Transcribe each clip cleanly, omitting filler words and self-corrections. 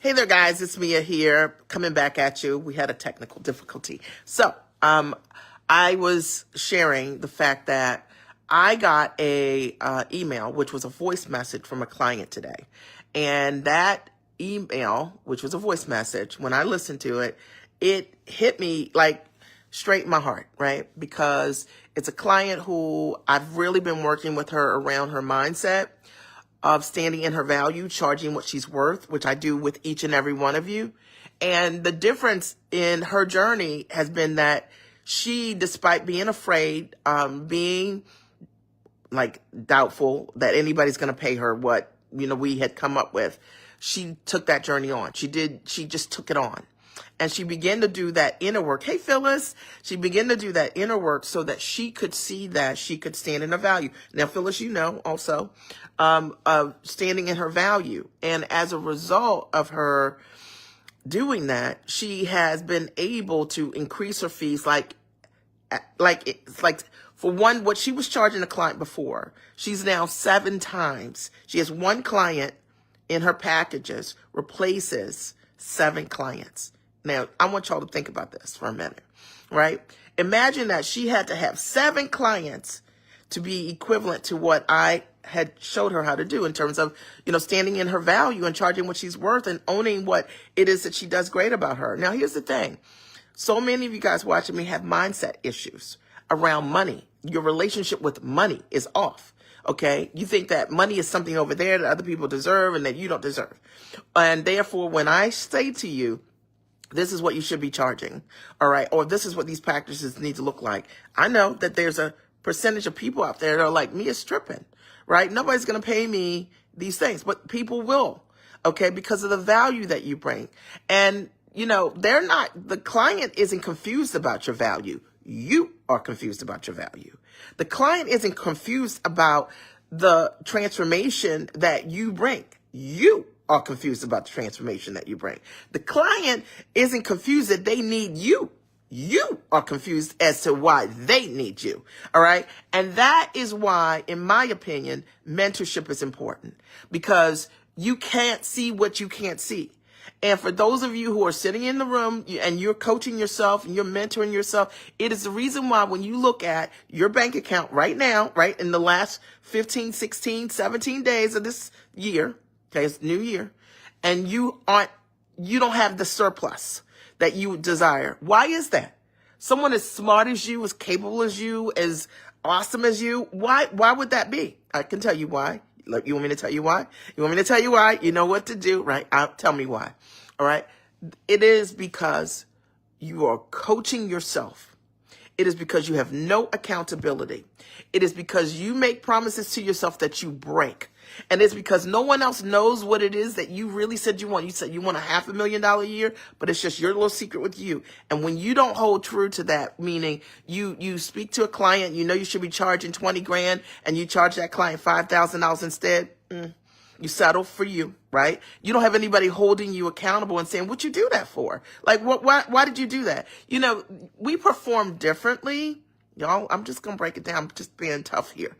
Hey there, guys. It's Mia here, coming back at you. We had a technical difficulty. So, I was sharing the fact that I got a email, which was a voice message from a client today. And that email, which was a voice message, when I listened to it, it hit me like straight in my heart, right? Because it's a client who I've really been working with her around her mindset of standing in her value, charging what she's worth, which I do with each and every one of you. And the difference in her journey has been that she, despite being afraid, being like doubtful that anybody's going to pay her what, we had come up with, she took that journey on. She just took it on. And she began to do that inner work. Hey, Phyllis. She began to do that inner work so that she could see that she could stand in her value. Now, Phyllis, also, standing in her value. And as a result of her doing that, she has been able to increase her fees like for one, what she was charging a client before, she's now 7 times. She has 1 client in her packages, replaces 7 clients. Now, I want y'all to think about this for a minute, right? Imagine that she had to have 7 clients to be equivalent to what I had showed her how to do in terms of, standing in her value and charging what she's worth and owning what it is that she does great about her. Now, here's the thing. So many of you guys watching me have mindset issues around money. Your relationship with money is off. Okay. You think that money is something over there that other people deserve and that you don't deserve. And therefore, when I say to you, this is what you should be charging, all right, or this is what these packages need to look like, I know that there's a percentage of people out there that are like, Mia's tripping, right? Nobody's going to pay me these things, but people will, okay, because of the value that you bring. And, the client isn't confused about your value. You are confused about your value. The client isn't confused about the transformation that you bring. You are confused about the transformation that you bring. The client isn't confused that they need you. You are confused as to why they need you. All right. And that is why, in my opinion, mentorship is important, because you can't see what you can't see. And for those of you who are sitting in the room and you're coaching yourself and you're mentoring yourself, it is the reason why when you look at your bank account right now, right, in the last 15, 16, 17 days of this year, okay, it's new year, and you don't have the surplus that you desire. Why is that? Someone as smart as you, as capable as you, as awesome as you, why would that be? I can tell you why. You want me to tell you why? You want me to tell you why? You know what to do, right? Tell me why. All right. It is because you are coaching yourself. It is because you have no accountability. It is because you make promises to yourself that you break. And it's because no one else knows what it is that you really said you want. You said you want $500,000 a year, but it's just your little secret with you. And when you don't hold true to that, meaning you speak to a client, you should be charging 20 grand and you charge that client $5,000 instead, you settle for you, right? You don't have anybody holding you accountable and saying, what you do that for? Like, why did you do that? We perform differently. Y'all, I'm just going to break it down. I'm just being tough here.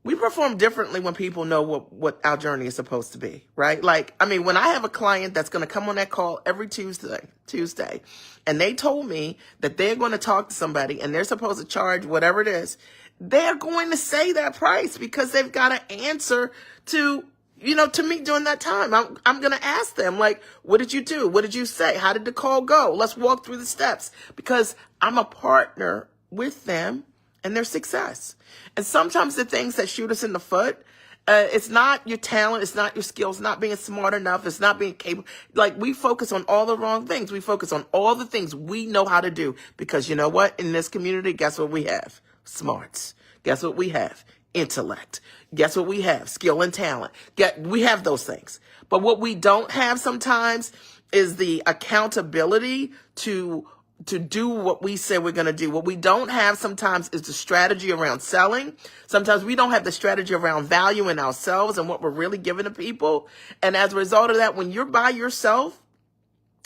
We perform differently when people know what our journey is supposed to be, right? When I have a client that's going to come on that call every Tuesday, and they told me that they're going to talk to somebody and they're supposed to charge whatever it is, they're going to say that price because they've got to answer to me during that time. I'm going to ask them, like, what did you do? What did you say? How did the call go? Let's walk through the steps, because I'm a partner with them and their success. And sometimes the things that shoot us in the foot, it's not your talent, it's not your skills, not being smart enough, it's not being capable. Like, we focus on all the wrong things. We focus on all the things we know how to do, because you know what? In this community, guess what we have? Smarts. Guess what we have? Intellect. Guess what we have? Skill and talent. We have those things. But what we don't have sometimes is the accountability to do what we say we're going to do. What we don't have sometimes is the strategy around selling. Sometimes we don't have the strategy around valuing ourselves and what we're really giving to people. And as a result of that, when you're by yourself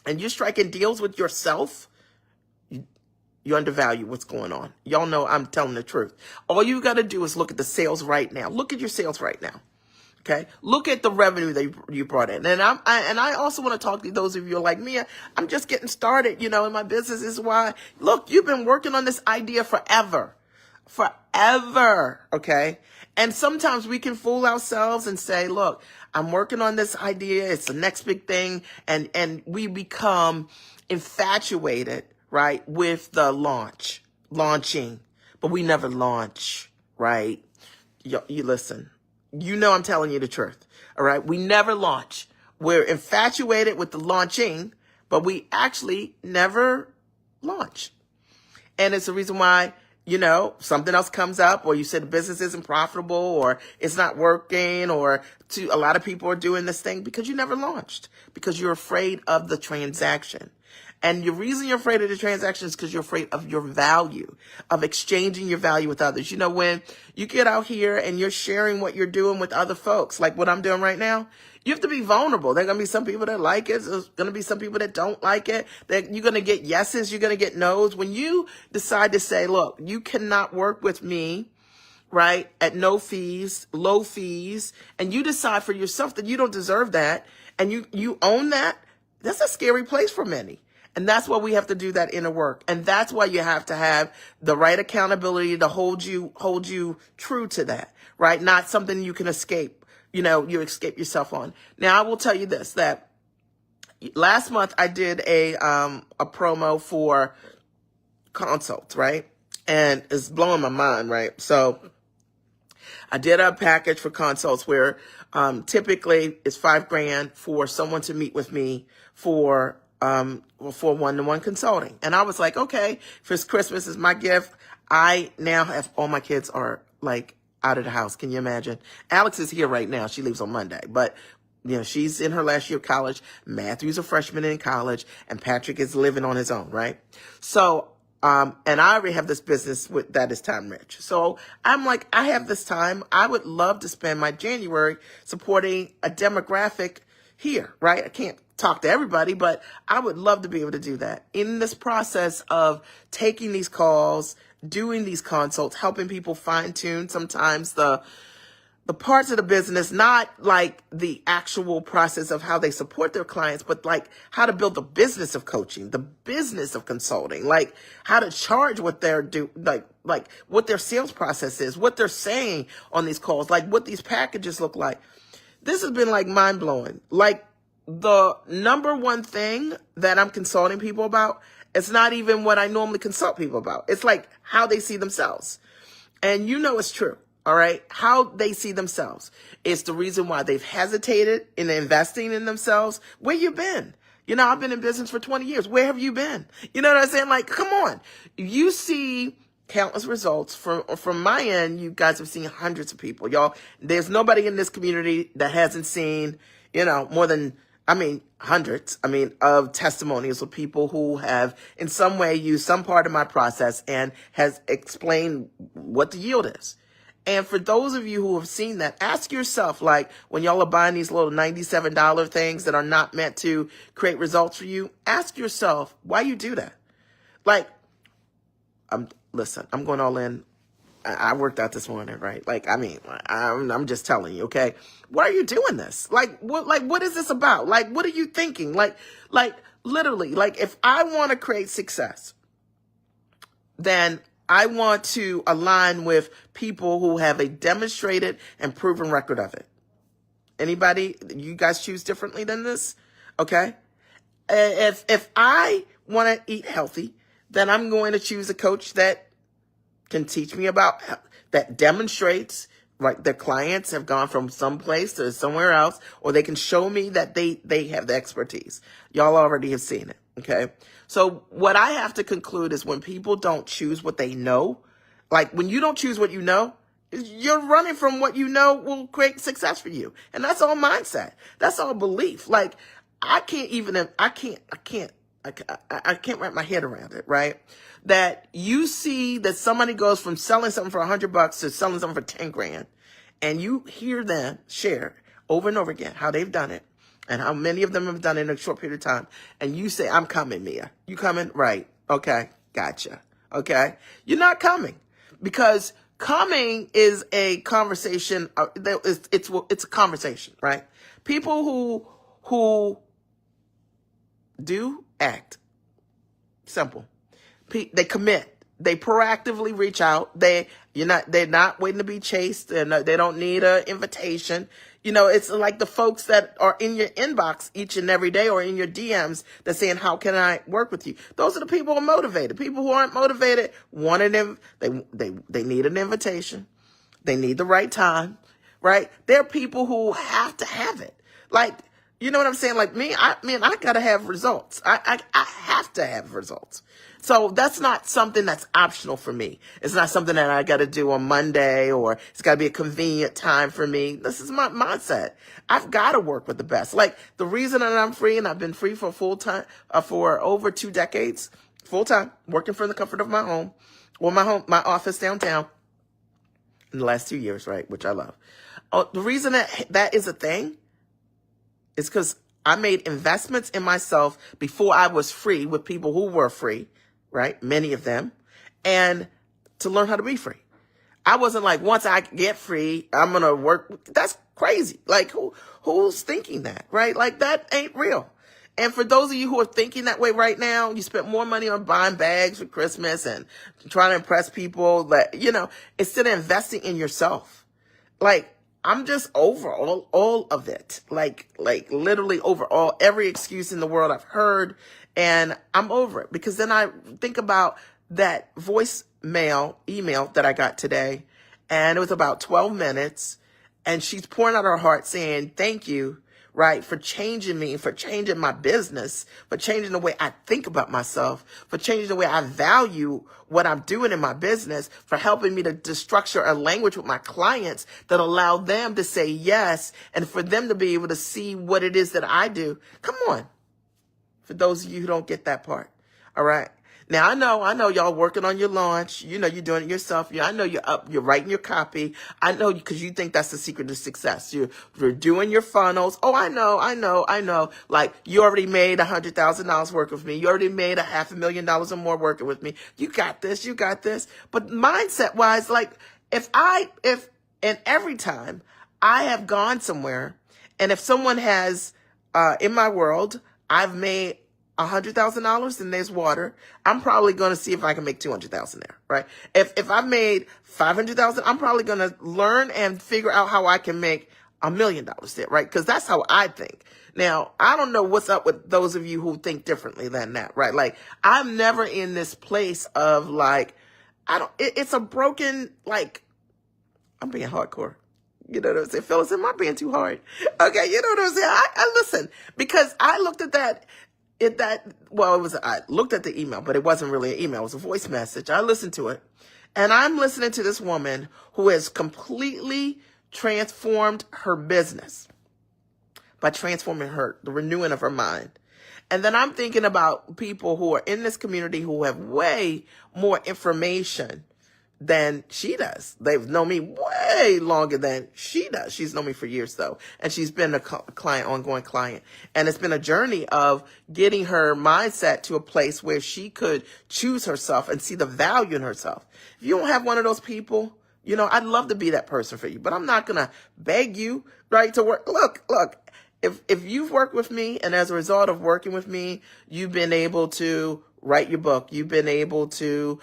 and you're striking deals with yourself, you undervalue what's going on. Y'all know I'm telling the truth. All you got to do is look at the sales right now. Look at your sales right now. Okay, look at the revenue that you brought in, and I also want to talk to those of you who are like me. I'm just getting started, in my business. Is why, look, you've been working on this idea forever, okay. And sometimes we can fool ourselves and say, look, I'm working on this idea. It's the next big thing, and we become infatuated, right, with the launching, but we never launch, right? You listen. I'm telling you the truth. All right. We never launch. We're infatuated with the launching, but we actually never launch. And it's the reason why, something else comes up, or you said the business isn't profitable, or it's not working, or a lot of people are doing this thing because you never launched, because you're afraid of the transaction. And the reason you're afraid of the transaction is because you're afraid of your value, of exchanging your value with others. When you get out here and you're sharing what you're doing with other folks, like what I'm doing right now, you have to be vulnerable. There are going to be some people that like it. There's going to be some people that don't like it. That you're going to get yeses. You're going to get nos. When you decide to say, look, you cannot work with me, right, at no fees, low fees, and you decide for yourself that you don't deserve that, and you own that, that's a scary place for many. And that's why we have to do that inner work. And that's why you have to have the right accountability to hold you true to that, right? Not something you can escape, you escape yourself on. Now, I will tell you this, that last month I did a promo for consults, right? And it's blowing my mind, right? So I did a package for consults where typically it's $5,000 for someone to meet with me for one-to-one consulting. And I was like, okay, for Christmas is my gift. I now have all my kids are like out of the house. Can you imagine? Alex is here right now. She leaves on Monday, but she's in her last year of college. Matthew's a freshman in college, and Patrick is living on his own, right? So, and I already have this business that is time rich. So I'm like, I have this time. I would love to spend my January supporting a demographic here, right? I can't talk to everybody, but I would love to be able to do that. In this process of taking these calls, doing these consults, helping people fine tune sometimes the parts of the business, not like the actual process of how they support their clients, but like how to build the business of coaching, the business of consulting, like how to charge what they're like what their sales process is, what they're saying on these calls, like what these packages look like. This has been like mind blowing. Like the number one thing that I'm consulting people about, it's not even what I normally consult people about. It's like how they see themselves. And it's true. All right. How they see themselves. It's the reason why they've hesitated in investing in themselves. Where you been? I've been in business for 20 years. Where have you been? You know what I'm saying? Like, come on. You see countless results from my end. You guys have seen hundreds of people, y'all. There's nobody in this community that hasn't seen, more than, hundreds, of testimonials of people who have in some way used some part of my process and has explained what the yield is. And for those of you who have seen that, ask yourself, like when y'all are buying these little $97 things that are not meant to create results for you, ask yourself why you do that. Like, listen, I'm going all in. I worked out this morning, right? Like, I'm just telling you, okay? Why are you doing this? Like, what is this about? Like, what are you thinking? Like, literally, like, if I want to create success, then I want to align with people who have a demonstrated and proven record of it. Anybody, you guys choose differently than this? Okay? If I want to eat healthy, then I'm going to choose a coach that can teach me about, that demonstrates, like their clients have gone from some place to somewhere else, or they can show me that they have the expertise. Y'all already have seen it. Okay. So what I have to conclude is when people don't choose what they know, like when you don't choose what you know, you're running from what you know will create success for you. And that's all mindset. That's all belief. Like I can't wrap my head around it, right? That you see that somebody goes from selling something for $100 to selling something for 10 grand. And you hear them share over and over again how they've done it and how many of them have done it in a short period of time. And you say, I'm coming, Mia. You coming? Right. Okay. Gotcha. Okay. You're not coming because Coming is a conversation. It's a conversation, right? People who do act simple. They commit. They proactively reach out. They're not waiting to be chased. They don't need an invitation. It's like the folks that are in your inbox each and every day or in your DMs that's saying, how can I work with you? Those are the people who are motivated. People who aren't motivated they need an invitation. They need the right time, right? They're people who have to have it. Like, you know what I'm saying? Like I got to have results. I have to have results. So that's not something that's optional for me. It's not something that I got to do on Monday, or it's got to be a convenient time for me. This is my mindset. I've got to work with the best. Like the reason that I'm free, and I've been free for full-time, for over 2 decades, full-time, working from the comfort of my home, or my office downtown in the last 2 years, right? Which I love. The reason that is a thing is because I made investments in myself before I was free with people who were free, right? Many of them, and to learn how to be free. I wasn't like, once I get free, I'm going to work. That's crazy. Like who's thinking that, right? Like that ain't real. And for those of you who are thinking that way right now, you spent more money on buying bags for Christmas and trying to impress people that, instead of investing in yourself. Like, I'm just over all of it. Like literally over every excuse in the world I've heard, and I'm over it, because then I think about that email that I got today, and it was about 12 minutes, and she's pouring out her heart saying, thank you, right, for changing me, for changing my business, for changing the way I think about myself, for changing the way I value what I'm doing in my business, for helping me to structure a language with my clients that allow them to say yes, and for them to be able to see what it is that I do. Come on. For those of you who don't get that part. All right. Now, I know y'all working on your launch. You're doing it yourself. I know you're up, you're writing your copy. I know, because you think that's the secret to success. You're doing your funnels. Oh, I know. Like, you already made $100,000 working with me. You already made $500,000 or more working with me. You got this. But mindset wise, like, and every time I have gone somewhere, and if someone has, in my world, I've made $100,000 and there's water, I'm probably going to see if I can make 200,000 there, right? If I made 500,000, I'm probably going to learn and figure out how I can make $1 million there, right? Because that's how I think. Now, I don't know what's up with those of you who think differently than that, right? Like, I'm never in this place of like, it's a broken, like, I'm being hardcore. You know what I'm saying? Phyllis, am I being too hard? Okay, you know what I'm saying? I listen, because I looked at I looked at the email, but it wasn't really an email. It was a voice message. I listened to it, and I'm listening to this woman who has completely transformed her business by transforming the renewing of her mind. And then I'm thinking about people who are in this community who have way more information than she does. They've known me way longer than she does. She's known me for years, though. And she's been ongoing client. And it's been a journey of getting her mindset to a place where she could choose herself and see the value in herself. If you don't have one of those people, I'd love to be that person for you, but I'm not going to beg you, right, to work. Look, if you've worked with me, and as a result of working with me, you've been able to write your book, you've been able to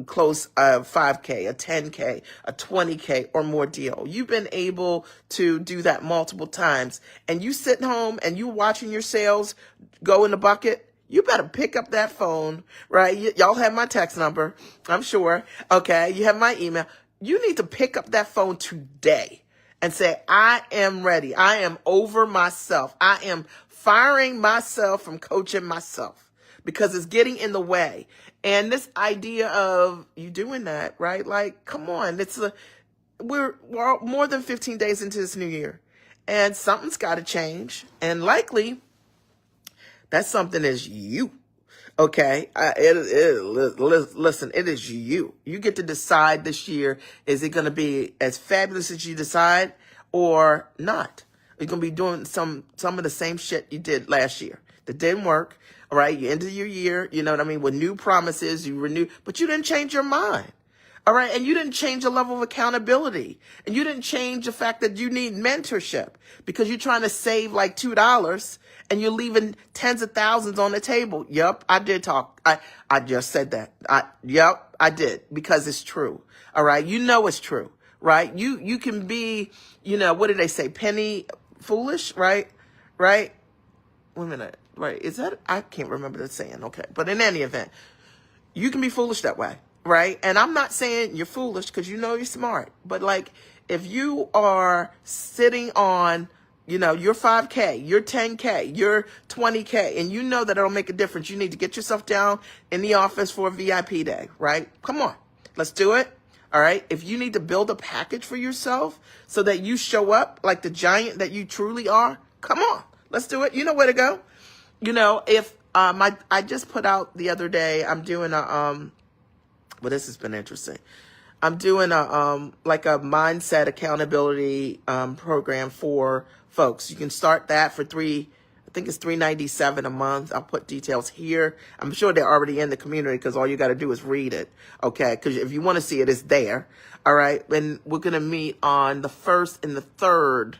close a 5K, a 10K, a 20K or more deal. You've been able to do that multiple times, and you sitting home and you watching your sales go in the bucket. You better pick up that phone, right? Y'all have my text number, I'm sure. Okay, you have my email. You need to pick up that phone today and say, I am ready. I am over myself. I am firing myself from coaching myself, because it's getting in the way. And this idea of you doing that, right? Like, come on. We're more than 15 days into this new year, and something's got to change. And likely that something is you. Okay. Listen, it is you. You get to decide this year. Is it going to be as fabulous as you decide or not? You're going to be doing some of the same shit you did last year that didn't work. All right. You ended your year, you know what I mean, with new promises, you renew, but you didn't change your mind. All right. And you didn't change the level of accountability. And you didn't change the fact that you need mentorship because you're trying to save like $2 and you're leaving tens of thousands on the table. Yep, I did talk. I just said that. Yep, I did, because it's true. All right. You know it's true, right? You can be, what did they say? Penny foolish, right? Right? Wait a minute. Right. Is that, I can't remember the saying. Okay. But in any event, you can be foolish that way, right? And I'm not saying you're foolish because you're smart. But like, if you are sitting on, your 5K, your 10K, your 20K, and you know that it'll make a difference, you need to get yourself down in the office for a VIP day, right? Come on. Let's do it. All right. If you need to build a package for yourself so that you show up like the giant that you truly are, come on. Let's do it. You know where to go. If I just put out the other day, I'm doing this has been interesting. I'm doing like a mindset accountability program for folks. You can start that for I think it's $397 a month. I'll put details here. I'm sure they're already in the community because all you got to do is read it. Okay. Because if you want to see it, it's there. All right. And we're going to meet on the 1st and the 3rd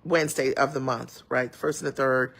Wednesday of the month, right? The 1st and the 3rd.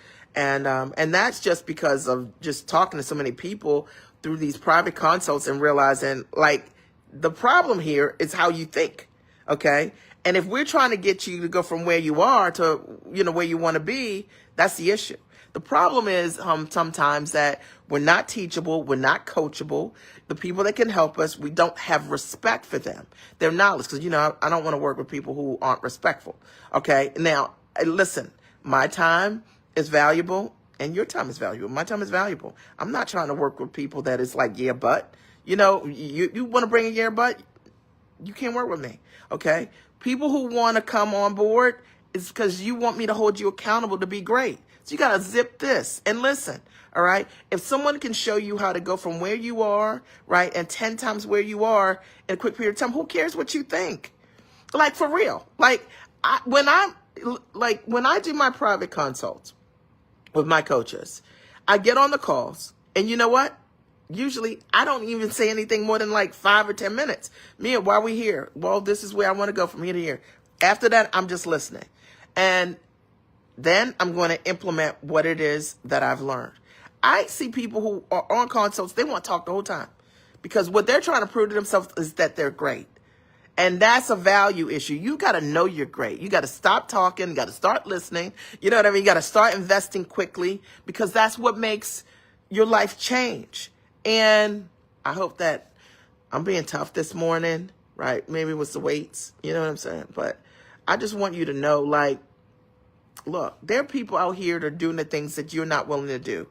And that's just because of just talking to so many people through these private consults and realizing like the problem here is how you think. Okay. And if we're trying to get you to go from where you are to, where you want to be, that's the issue. The problem is sometimes that we're not teachable, we're not coachable. The people that can help us, we don't have respect for them, their knowledge. Because, I don't want to work with people who aren't respectful. Okay. Now, listen, my time is valuable and your time is valuable. My time is valuable. I'm not trying to work with people that is like, yeah, but, you want to bring a yeah, but you can't work with me. Okay. People who want to come on board is because you want me to hold you accountable to be great. So you got to zip this and listen. All right. If someone can show you how to go from where you are, right, and 10 times where you are in a quick period of time, who cares what you think? Like, for real. Like, when I do my private consults with my coaches, I get on the calls, and you know what? Usually, I don't even say anything more than like 5 or 10 minutes. Mia, why are we here? Well, this is where I want to go from here to here. After that, I'm just listening. And then I'm going to implement what it is that I've learned. I see people who are on consults, they want to talk the whole time because what they're trying to prove to themselves is that they're great. And that's a value issue. You got to know you're great. You got to stop talking. You got to start listening. You know what I mean? You got to start investing quickly because that's what makes your life change. And I hope that I'm being tough this morning, right? Maybe it was the weights, you know what I'm saying? But I just want you to know, like, look, there are people out here that are doing the things that you're not willing to do.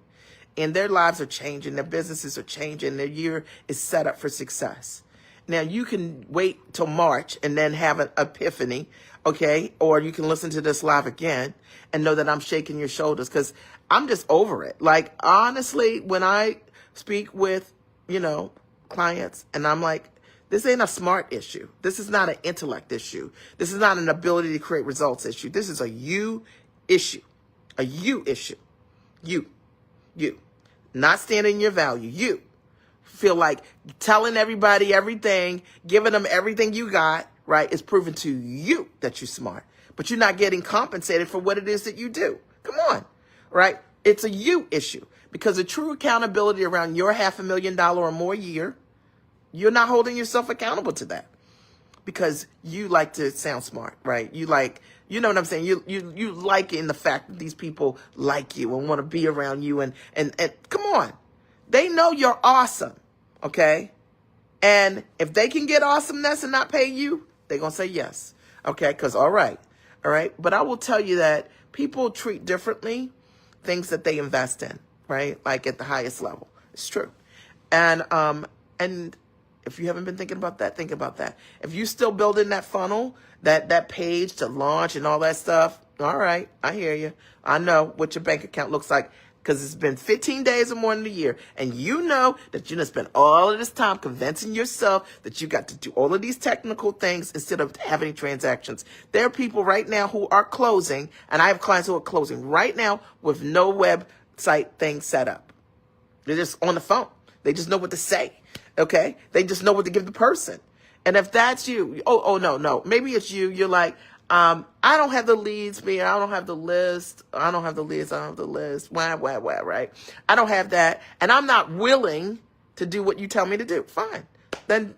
And their lives are changing. Their businesses are changing. Their year is set up for success. Now, you can wait till March and then have an epiphany, okay? Or you can listen to this live again and know that I'm shaking your shoulders because I'm just over it. Like, honestly, when I speak with, clients and I'm like, this ain't a smart issue. This is not an intellect issue. This is not an ability to create results issue. This is a you issue. A you issue. You. Not standing in your value. You. Feel like telling everybody everything, giving them everything you got, right, is proving to you that you're smart. But you're not getting compensated for what it is that you do. Come on, right? It's a you issue because the true accountability around your $500,000 or more year, you're not holding yourself accountable to that because you like to sound smart, right? You like, you know what I'm saying? You like in the fact that these people like you and want to be around you and come on. They know you're awesome. Okay. And if they can get awesomeness and not pay you, they're going to say yes. Okay. Because all right. But I will tell you that people treat differently things that they invest in, right? Like at the highest level. It's true. And if you haven't been thinking about that, think about that. If you still building that funnel, that page to launch and all that stuff, all right, I hear you. I know what your bank account looks like because it's been 15 days or more than a year. And you know that you're going to spend all of this time convincing yourself that you got to do all of these technical things instead of having transactions. There are people right now who are closing, and I have clients who are closing right now with no website thing set up. They're just on the phone. They just know what to say. Okay. They just know what to give the person. And if that's you, no. Maybe it's you. You're like, I don't have the leads, me. I don't have the list. I don't have the leads. I don't have the list. Wah, right? I don't have that. And I'm not willing to do what you tell me to do. Fine. Then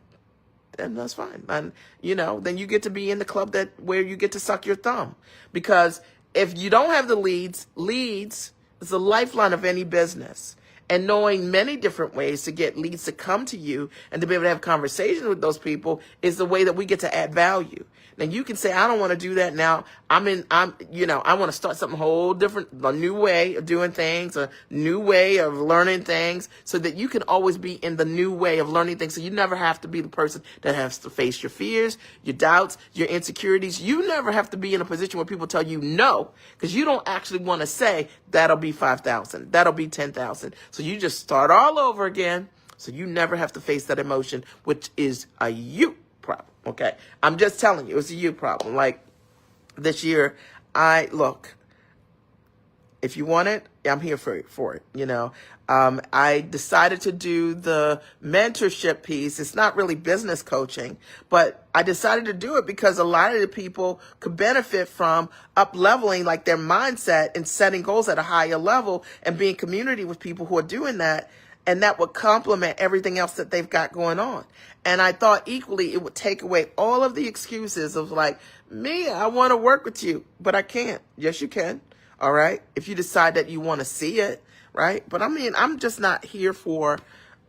that's fine. And, then you get to be in the club where you get to suck your thumb. Because if you don't have the leads is the lifeline of any business. And knowing many different ways to get leads to come to you and to be able to have conversations with those people is the way that we get to add value. Now you can say, I don't want to do that now. I want to start something whole different, a new way of doing things, a new way of learning things, so that you can always be in the new way of learning things. So you never have to be the person that has to face your fears, your doubts, your insecurities. You never have to be in a position where people tell you no, because you don't actually want to say that'll be 5,000, that'll be 10,000. So you just start all over again. So you never have to face that emotion, which is a you problem. Okay. I'm just telling you, it's a you problem. Like this year, if you want it, I'm here for it. I decided to do the mentorship piece. It's not really business coaching, but I decided to do it because a lot of the people could benefit from up-leveling like their mindset and setting goals at a higher level and being community with people who are doing that. And that would complement everything else that they've got going on. And I thought equally it would take away all of the excuses of like, me, I want to work with you, but I can't. Yes, you can. All right. If you decide that you want to see it. Right. But I'm just not here for,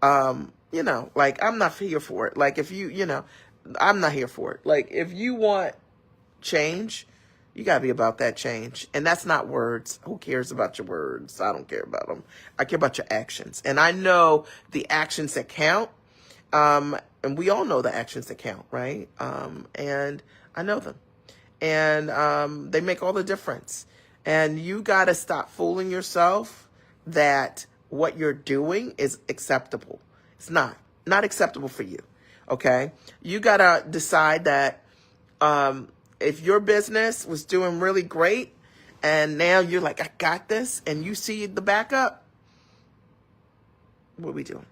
I'm not here for it. Like if I'm not here for it. Like if you want change, you got to be about that change. And that's not words. Who cares about your words? I don't care about them. I care about your actions. And I know the actions that count. And we all know the actions that count, right? And I know them. And they make all the difference. And you got to stop fooling yourself that what you're doing is acceptable. It's not acceptable for you. Okay. You got to decide that, if your business was doing really great and now you're like, I got this, and you see the backup, what are we doing?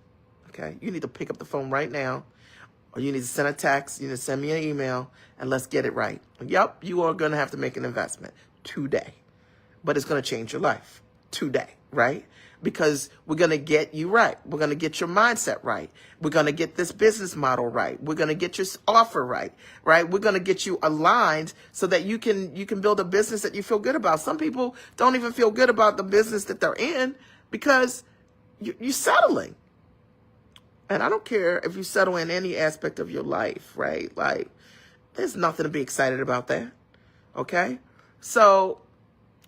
Okay. You need to pick up the phone right now, or you need to send a text, you need to send me an email, and let's get it right. Yep. You are going to have to make an investment today, but it's going to change your life today, right? Because we're going to get you right. We're going to get your mindset right. We're going to get this business model right. We're going to get your offer right, right? We're going to get you aligned so that you can build a business that you feel good about. Some people don't even feel good about the business that they're in because you're settling. And I don't care if you settle in any aspect of your life, right? Like, there's nothing to be excited about that. Okay? So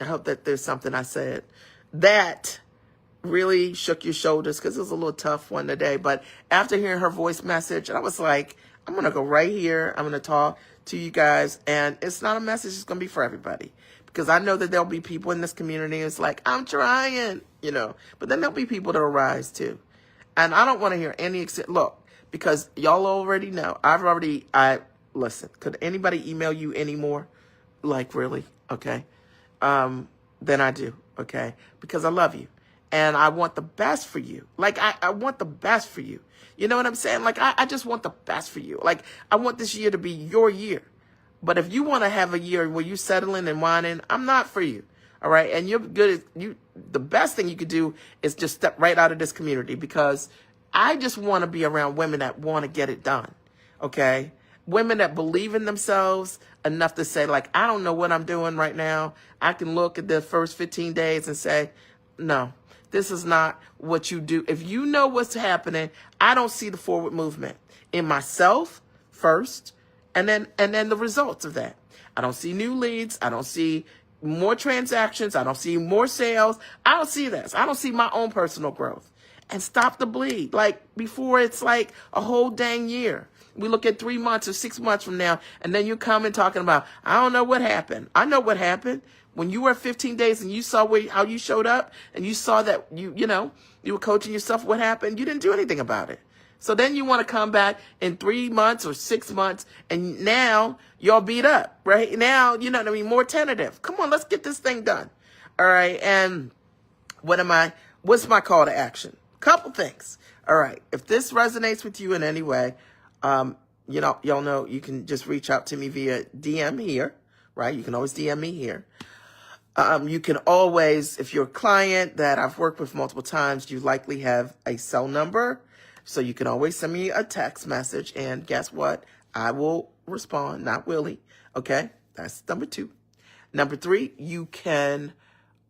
I hope that there's something I said that really shook your shoulders, because it was a little tough one today. But after hearing her voice message, I was like, I'm going to go right here. I'm going to talk to you guys. And it's not a message that's going to be for everybody, because I know that there'll be people in this community who's like, I'm trying, but then there'll be people that'll rise too. And I don't want to hear any, look, because y'all already know, listen, could anybody email you anymore? Like, really? Okay. Then I do. Okay. Because I love you. And I want the best for you. Like, I want the best for you. You know what I'm saying? Like, I just want the best for you. Like, I want this year to be your year. But if you want to have a year where you settling and whining, I'm not for you. All right. And you're good. The best thing you could do is just step right out of this community, because I just want to be around women that want to get it done. Okay. Women that believe in themselves enough to say, like, I don't know what I'm doing right now. I can look at the first 15 days and say, no. This is not what you do. If you know what's happening, I don't see the forward movement in myself first, and then the results of that. I don't see new leads. I don't see more transactions. I don't see more sales. I don't see this. I don't see my own personal growth. And stop the bleed. Like, before it's like a whole dang year. We look at 3 months or 6 months from now, and then you come and talking about, I don't know what happened. I know what happened. When you were 15 days and you saw how you showed up, and you saw that you were coaching yourself, what happened? You didn't do anything about it. So then you want to come back in 3 months or 6 months, and now you're beat up, right? Now, more tentative. Come on, let's get this thing done. All right. And what's my call to action? couple things. All right. If this resonates with you in any way, y'all know you can just reach out to me via DM here, right? You can always DM me here. You can always, if you're a client that I've worked with multiple times, you likely have a cell number. So you can always send me a text message, and guess what? I will respond, not Willie. Okay? That's number 2. Number 3, you can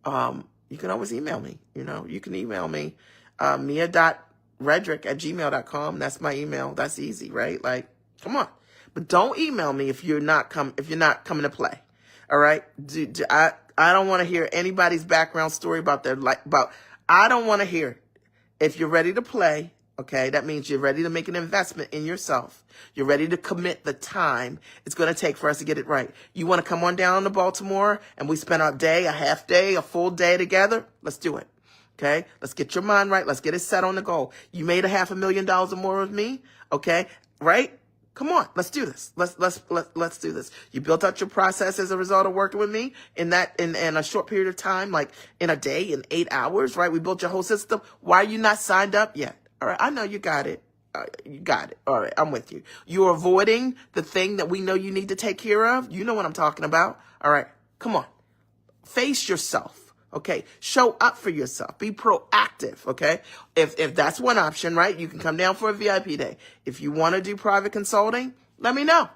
always email me. You can email me, mia.redrick@gmail.com. That's my email. That's easy, right? Like, come on. But don't email me if you're not coming to play. All right? I don't want to hear anybody's background story about their life. I don't want to hear it. If you're ready to play, okay, that means you're ready to make an investment in yourself. You're ready to commit the time it's going to take for us to get it right. You want to come on down to Baltimore and we spend a day, a half day, a full day together? Let's do it. Okay? Let's get your mind right. Let's get it set on the goal. You made $500,000 or more with me. Okay? Right? Come on, let's do this. Let's do this. You built out your process as a result of working with me in a short period of time, like in a day, in 8 hours, right? We built your whole system. Why are you not signed up yet? All right, I know you got it. You got it. All right, I'm with you. You're avoiding the thing that we know you need to take care of. You know what I'm talking about. All right, come on. Face yourself. Okay, show up for yourself. Be proactive, okay? If that's one option, right, you can come down for a VIP day. If you want to do private consulting, let me know.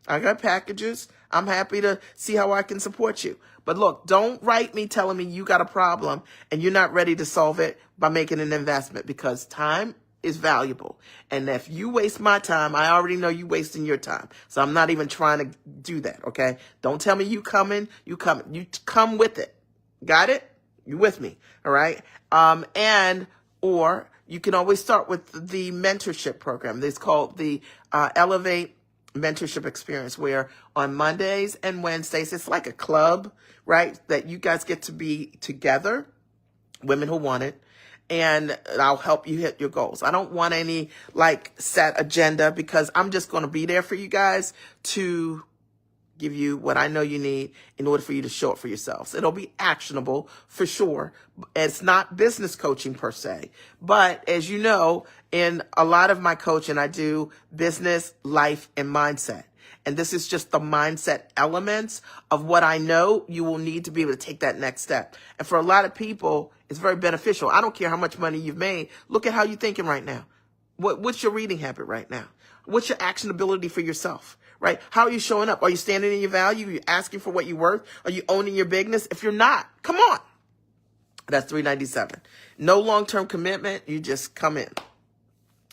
I got packages. I'm happy to see how I can support you. But look, don't write me telling me you got a problem and you're not ready to solve it by making an investment, because time is valuable. And if you waste my time, I already know you wasting your time. So I'm not even trying to do that, okay? Don't tell me you coming. You come with it. Got it? You with me? All right. Or you can always start with the mentorship program. It's called the Elevate Mentorship Experience, where on Mondays and Wednesdays, it's like a club, right? That you guys get to be together, women who want it, and I'll help you hit your goals. I don't want any set agenda, because I'm just going to be there for you guys to give you what I know you need in order for you to show up for yourselves. It'll be actionable for sure. It's not business coaching per se, but as you know, in a lot of my coaching, I do business, life, and mindset. And this is just the mindset elements of what I know you will need to be able to take that next step. And for a lot of people, it's very beneficial. I don't care how much money you've made. Look at how you're thinking right now. What's your reading habit right now? What's your actionability for yourself? Right? How are you showing up? Are you standing in your value? Are you asking for what you're worth? Are you owning your bigness? If you're not, come on. That's $397. No long-term commitment. You just come in.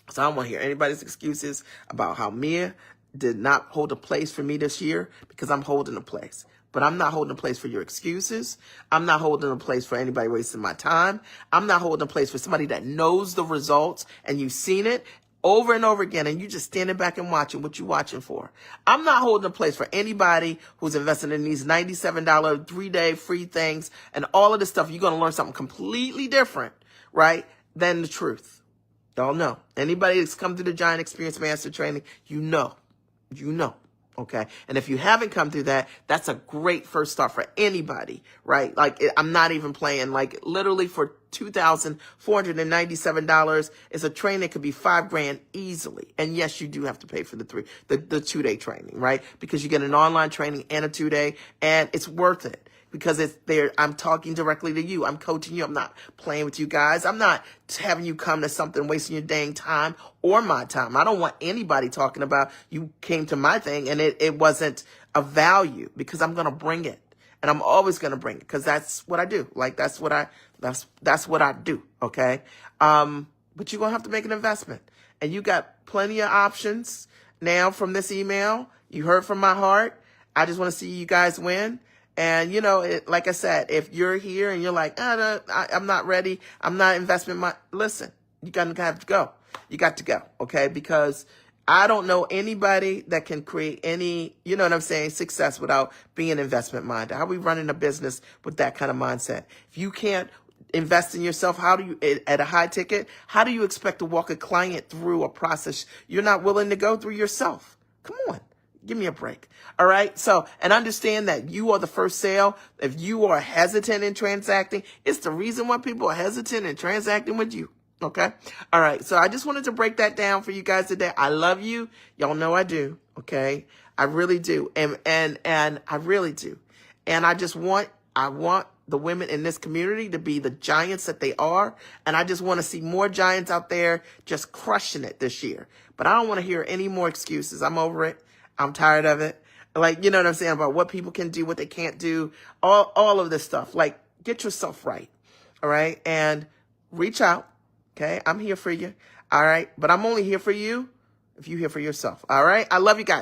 So I don't want to hear anybody's excuses about how Mia did not hold a place for me this year, because I'm holding a place. But I'm not holding a place for your excuses. I'm not holding a place for anybody wasting my time. I'm not holding a place for somebody that knows the results and you've seen it over and over again, and you just standing back and watching. What you watching for? I'm not holding a place for anybody who's investing in these $97 3-day free things and all of this stuff. You're going to learn something completely different, right, than the truth. Y'all know. Anybody that's come through the Giant Experience Master Training, you know. Okay. And if you haven't come through that, that's a great first start for anybody, right? I'm not even playing. Literally for $2,497 is a training that could be $5,000 easily. And yes, you do have to pay for the 2-day training, right? Because you get an online training and a 2-day, and it's worth it. Because it's there. I'm talking directly to you. I'm coaching you. I'm not playing with you guys. I'm not having you come to something, wasting your dang time or my time. I don't want anybody talking about you came to my thing and it wasn't of value, because I'm going to bring it, and I'm always going to bring it, because that's what I do. That's what I do. Okay. But you're going to have to make an investment, and you got plenty of options now from this email. You heard from my heart. I just want to see you guys win. And, like I said, if you're here and you're like, I'm not ready, I'm not investing listen, you got to have to go. You got to go, okay? Because I don't know anybody that can create any, success without being investment minded. How are we running a business with that kind of mindset? If you can't invest in yourself, how do you, at a high ticket, how do you expect to walk a client through a process you're not willing to go through yourself? Come on. Give me a break. All right. So, and understand that you are the first sale. If you are hesitant in transacting, it's the reason why people are hesitant in transacting with you. Okay. All right. So I just wanted to break that down for you guys today. I love you. Y'all know I do. Okay. I really do. And I really do. And I want the women in this community to be the giants that they are. And I just want to see more giants out there just crushing it this year. But I don't want to hear any more excuses. I'm over it. I'm tired of it. Like, you know what I'm saying, about what people can do, what they can't do, all of this stuff. Like, get yourself right. All right. And reach out. Okay. I'm here for you. All right. But I'm only here for you if you're here for yourself. All right. I love you guys.